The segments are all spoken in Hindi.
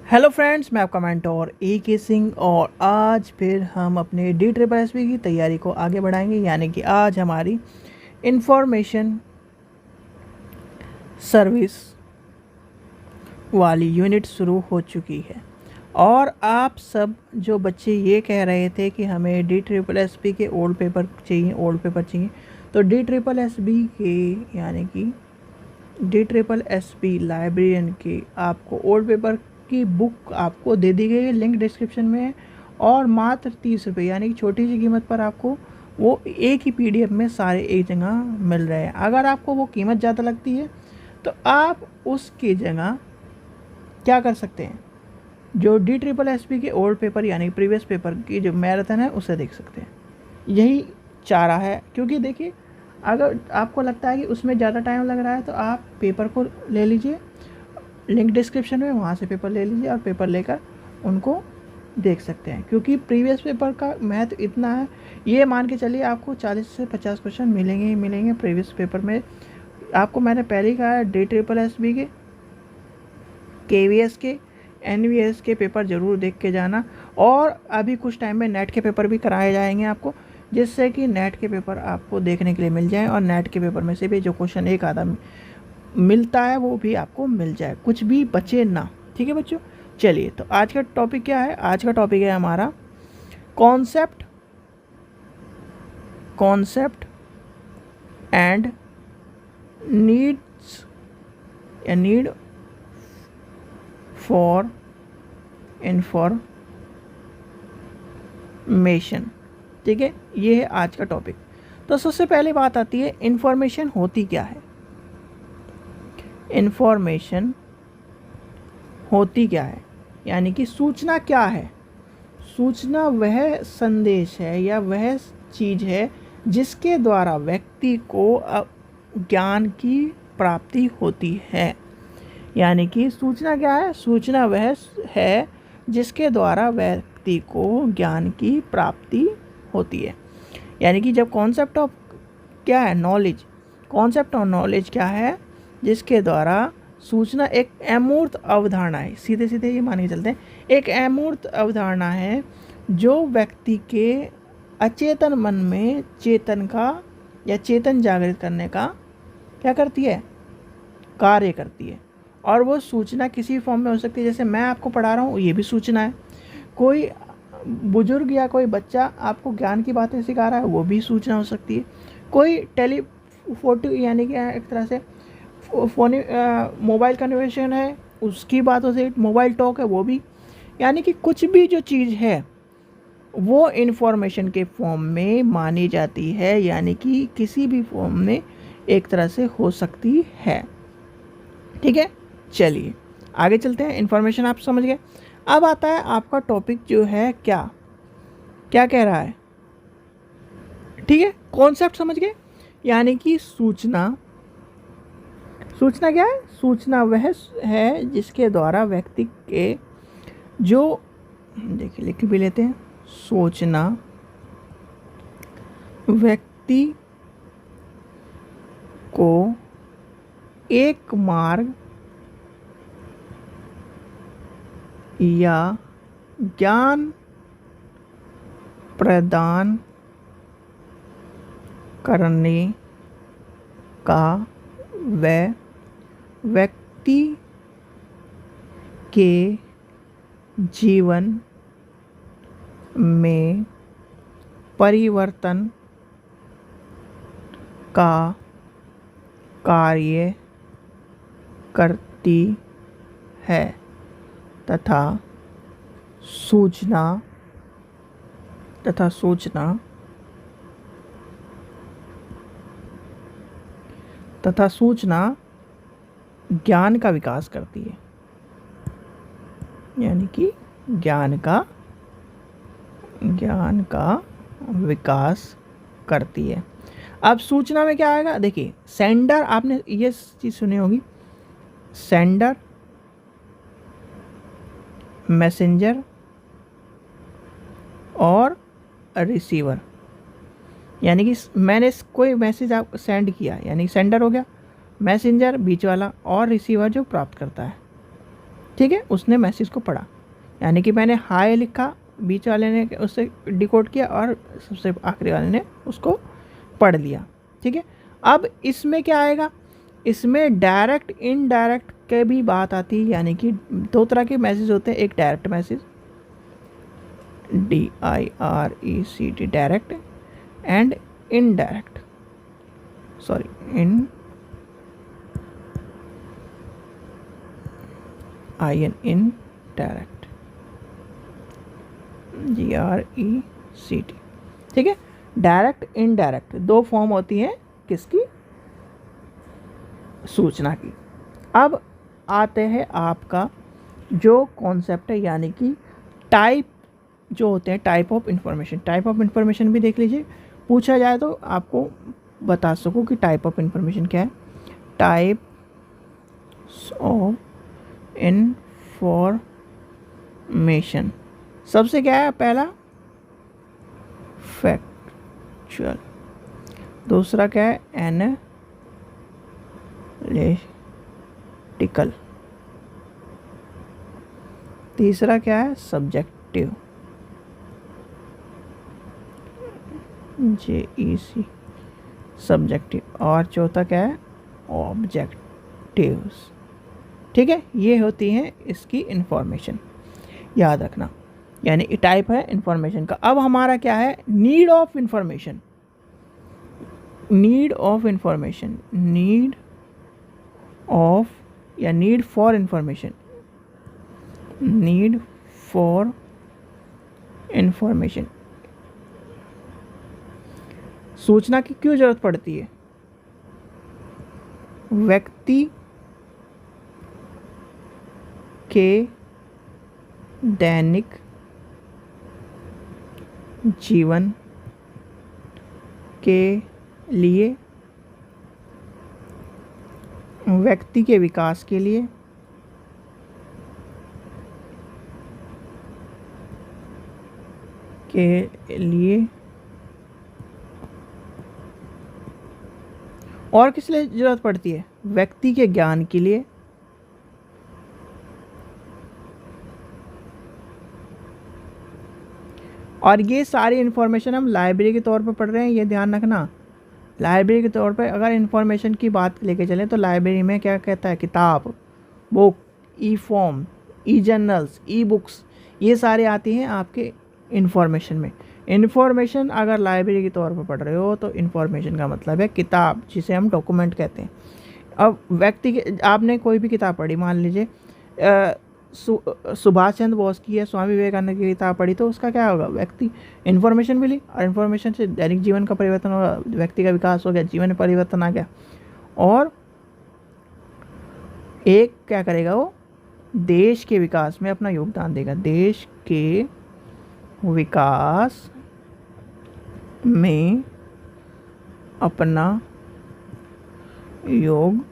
हेलो फ्रेंड्स, मैं आपका मेंटोर ए सिंह और आज फिर हम अपने DSSB की तैयारी को आगे बढ़ाएंगे। यानी कि आज हमारी इंफॉर्मेशन सर्विस वाली यूनिट शुरू हो चुकी है। और आप सब जो बच्चे ये कह रहे थे कि हमें DSSB के ओल्ड पेपर चाहिए, तो DSSB के यानी कि DSSB लाइब्रेरियन के आपको ओल्ड पेपर की बुक आपको दे दी गई है, लिंक डिस्क्रिप्शन में है। और मात्र 30 रुपये यानी कि छोटी सी कीमत पर आपको वो एक ही PDF में सारे एक जगह मिल रहे हैं। अगर आपको वो कीमत ज़्यादा लगती है तो आप उसकी जगह क्या कर सकते हैं, जो DSSB के ओल्ड पेपर यानी प्रीवियस पेपर की जो मैराथन है उसे देख सकते हैं। यही चारा है, क्योंकि देखिए अगर आपको लगता है कि उसमें ज़्यादा टाइम लग रहा है तो आप पेपर को ले लीजिए, लिंक डिस्क्रिप्शन में, वहाँ से पेपर ले लीजिए और पेपर लेकर उनको देख सकते हैं। क्योंकि प्रीवियस पेपर का महत्व इतना है, ये मान के चलिए आपको 40 से 50 क्वेश्चन मिलेंगे ही मिलेंगे प्रीवियस पेपर में। आपको मैंने पहले ही कहा है DSSB के, KVS के, NVS के पेपर ज़रूर देख के जाना। और अभी कुछ टाइम में नेट के पेपर भी कराए जाएंगे आपको, जिससे कि नेट के पेपर आपको देखने के लिए मिल जाए और नेट के पेपर में से भी जो क्वेश्चन एक आधा मिलता है वो भी आपको मिल जाए, कुछ भी बचे ना। ठीक है बच्चों, चलिए तो आज का टॉपिक क्या है। आज का टॉपिक है हमारा concept and need for information. ठीक है, ये है आज का टॉपिक। तो सबसे पहले बात आती है इंफॉर्मेशन होती क्या है। इंफॉर्मेशन होती क्या है यानी कि सूचना क्या है। सूचना वह संदेश है या वह चीज़ है जिसके द्वारा व्यक्ति को ज्ञान की प्राप्ति होती है। यानी कि सूचना क्या है, सूचना वह है जिसके द्वारा व्यक्ति को ज्ञान की प्राप्ति होती है। यानी कि जब कॉन्सेप्ट ऑफ क्या है, नॉलेज, कॉन्सेप्ट ऑफ नॉलेज क्या है, जिसके द्वारा सूचना एक अमूर्त अवधारणा है। सीधे सीधे ये मान के चलते हैं, एक अमूर्त अवधारणा है जो व्यक्ति के अचेतन मन में चेतन का या चेतन जागृत करने का क्या करती है, कार्य करती है। और वो सूचना किसी फॉर्म में हो सकती है, जैसे मैं आपको पढ़ा रहा हूँ, ये भी सूचना है। कोई बुजुर्ग या कोई बच्चा आपको ज्ञान की बातें सिखा रहा है, वो भी सूचना हो सकती है। कोई टेलीफोटो यानी कि एक तरह से फोनी मोबाइल कन्वर्सेशन है, उसकी बातों से मोबाइल टॉक है, वो भी। यानी कि कुछ भी जो चीज़ है वो इन्फॉर्मेशन के फॉर्म में मानी जाती है, यानी कि किसी भी फॉर्म में एक तरह से हो सकती है। ठीक है, चलिए आगे चलते हैं। इन्फॉर्मेशन आप समझ गए। अब आता है आपका टॉपिक जो है क्या क्या कह रहा है। ठीक है, कॉन्सेप्ट समझ गए। यानी कि सूचना क्या है, सूचना वह है जिसके द्वारा व्यक्ति के जो, देखिए लिख भी लेते हैं, सूचना व्यक्ति को एक मार्ग या ज्ञान प्रदान करने का वह व्यक्ति के जीवन में परिवर्तन का कार्य करती है तथा सूचना ज्ञान का विकास करती है। यानी कि ज्ञान का विकास करती है। अब सूचना में क्या आएगा, देखिए सेंडर, आपने ये चीज़ सुनी होगी, सेंडर, मैसेंजर और रिसीवर। यानी कि मैंने कोई मैसेज आप सेंड किया यानी सेंडर हो गया, मैसेंजर बीच वाला, और रिसीवर जो प्राप्त करता है। ठीक है, उसने मैसेज को पढ़ा, यानी कि मैंने हाय लिखा, बीच वाले ने उससे डिकोड किया और सबसे आखिरी वाले ने उसको पढ़ लिया। ठीक है, अब इसमें क्या आएगा, इसमें डायरेक्ट इनडायरेक्ट के भी बात आती है, यानी कि दो तरह के मैसेज होते हैं, एक direct message DIRECT direct and indirect, sorry indirect GRECT। ठीक है, डायरेक्ट इनडायरेक्ट दो फॉर्म होती है किसकी, सूचना की। अब आते हैं आपका जो कॉन्सेप्ट है, यानी कि टाइप जो होते हैं, type of information. Type of information भी देख लीजिए, पूछा जाए तो आपको बता सको कि टाइप ऑफ इंफॉर्मेशन क्या है। टाइप ऑफ इंफॉर्मेशन, सबसे क्या है, पहला फैक्चुअल, दूसरा क्या है एनालिटिकल, तीसरा क्या है सब्जेक्टिव JEC सब्जेक्टिव, और चौथा क्या है ऑब्जेक्टिव्स। ठीक है, ये होती हैं इसकी इंफॉर्मेशन, याद रखना, यानी टाइप है इंफॉर्मेशन का। अब हमारा क्या है, need of information. Need of information, need of या need for information, need for information. सूचना की क्यों जरूरत पड़ती है, व्यक्ति के दैनिक जीवन के लिए, व्यक्ति के विकास के लिए, और किस लिए ज़रूरत पड़ती है, व्यक्ति के ज्ञान के लिए, और ये सारी इन्फॉर्मेशन हम लाइब्रेरी के तौर पर पढ़ रहे हैं, ये ध्यान रखना। लाइब्रेरी के तौर पर अगर इन्फॉर्मेशन की बात लेके चलें तो लाइब्रेरी में क्या कहता है, किताब, बुक, ई फॉर्म, ई जर्नल्स, ई बुक्स, ये सारे आती हैं आपके इन्फॉर्मेशन में। इन्फॉर्मेशन अगर लाइब्रेरी के तौर पर पढ़ रहे हो तो इन्फॉर्मेशन का मतलब है किताब, जिसे हम डॉक्यूमेंट कहते हैं। अब व्यक्ति के, आपने कोई भी किताब पढ़ी, मान लीजिए सुभाष चंद्र बोस की या स्वामी विवेकानंद की किताब पढ़ी, तो उसका क्या होगा, व्यक्ति इन्फॉर्मेशन मिली, और इन्फॉर्मेशन से दैनिक जीवन का परिवर्तन होगा, व्यक्ति का विकास हो गया, जीवन में परिवर्तन आ गया, और एक क्या करेगा, वो देश के विकास में अपना योगदान देगा, देश के विकास में अपना योगदान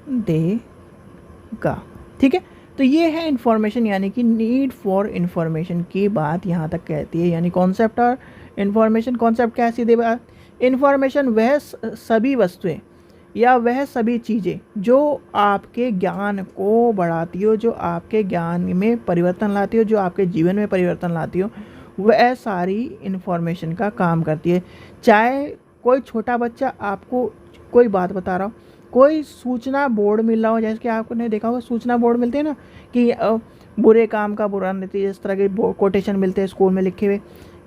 देगा। ठीक है, तो ये है इन्फॉर्मेशन, यानी कि नीड फॉर इन्फॉर्मेशन की बात यहाँ तक कहती है, यानी कॉन्सेप्ट और इन्फॉर्मेशन। कॉन्सेप्ट क्या है, सीधे बात, इन्फॉर्मेशन वह सभी वस्तुएं या वह सभी चीज़ें जो आपके ज्ञान को बढ़ाती हो, जो आपके ज्ञान में परिवर्तन लाती हो, जो आपके जीवन में परिवर्तन लाती हो, वह सारी इन्फॉर्मेशन का काम करती है। चाहे कोई छोटा बच्चा आपको कोई बात बता रहा हो, कोई सूचना बोर्ड मिल रहा हो, जैसे कि आपने देखा होगा सूचना बोर्ड मिलते हैं ना, कि बुरे काम का बुरा नतीजा, इस तरह के कोटेशन मिलते हैं स्कूल में लिखे हुए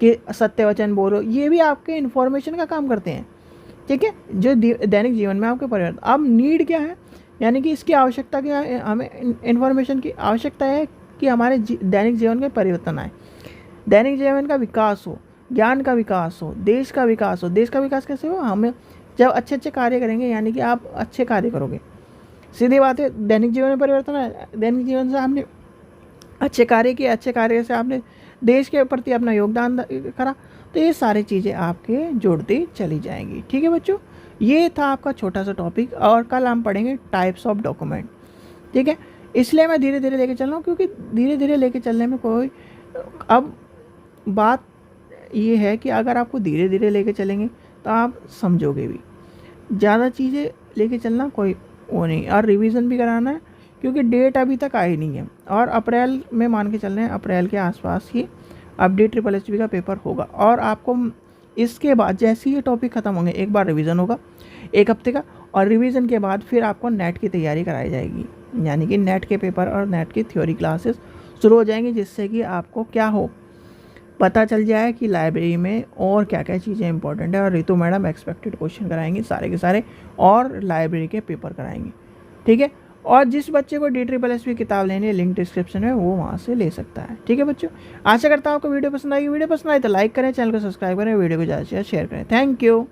कि सत्य वचन बोलो, ये भी आपके इन्फॉर्मेशन का काम करते हैं। ठीक है, जो दैनिक जीवन में आपके परिवर्तन। अब नीड क्या है, यानी कि इसकी आवश्यकता क्या है, हमें इन्फॉर्मेशन की आवश्यकता है कि हमारे दैनिक जीवन में परिवर्तन आए, दैनिक जीवन का विकास हो, ज्ञान का विकास हो, देश का विकास हो। देश का विकास कैसे हो, हमें जब अच्छे अच्छे कार्य करेंगे, यानी कि आप अच्छे कार्य करोगे, सीधी बात है, दैनिक जीवन में परिवर्तन है, दैनिक जीवन से आपने अच्छे कार्य किए, अच्छे कार्य से आपने देश के प्रति अपना योगदान करा, तो ये सारी चीज़ें आपके जुड़ती चली जाएंगी। ठीक है बच्चों, ये था आपका छोटा सा टॉपिक, और कल हम पढ़ेंगे टाइप्स ऑफ डॉक्यूमेंट। ठीक है, इसलिए मैं धीरे धीरे लेके चल रहा हूँ, क्योंकि धीरे धीरे लेके चलने में कोई, अब बात ये है कि अगर आपको धीरे धीरे लेके चलेंगे तो आप समझोगे भी, ज़्यादा चीज़ें लेके चलना कोई वो नहीं, और रिवीजन भी कराना है क्योंकि डेट अभी तक आई नहीं है, और अप्रैल में मान के चल रहे हैं, अप्रैल के आसपास ही अपडेट ट्रिपल एच का पेपर होगा। और आपको इसके बाद जैसे ही ये टॉपिक ख़त्म होंगे एक बार रिवीजन होगा 1 हफ्ते का, और रिवीजन के बाद फिर आपको नेट की तैयारी कराई जाएगी, यानी कि नेट के पेपर और नेट की थ्योरी क्लासेस शुरू हो जाएंगी, जिससे कि आपको क्या हो पता चल जाए कि लाइब्रेरी में और क्या क्या चीज़ें इंपॉर्टेंट है। और रितु मैडम एक्सपेक्टेड क्वेश्चन कराएंगी सारे के सारे, और लाइब्रेरी के पेपर कराएंगे, ठीक है। और जिस बच्चे को DSSS की किताब लेनी है, लिंक डिस्क्रिप्शन में, वो वहाँ से ले सकता है, ठीक है बच्चों। आशा करता हूँ आपको वीडियो पसंद आएगी। वीडियो पसंद आए तो लाइक करें, चैनल को सब्सक्राइब करें, वीडियो को ज़्यादा से ज़्यादा शेयर करें। Thank you.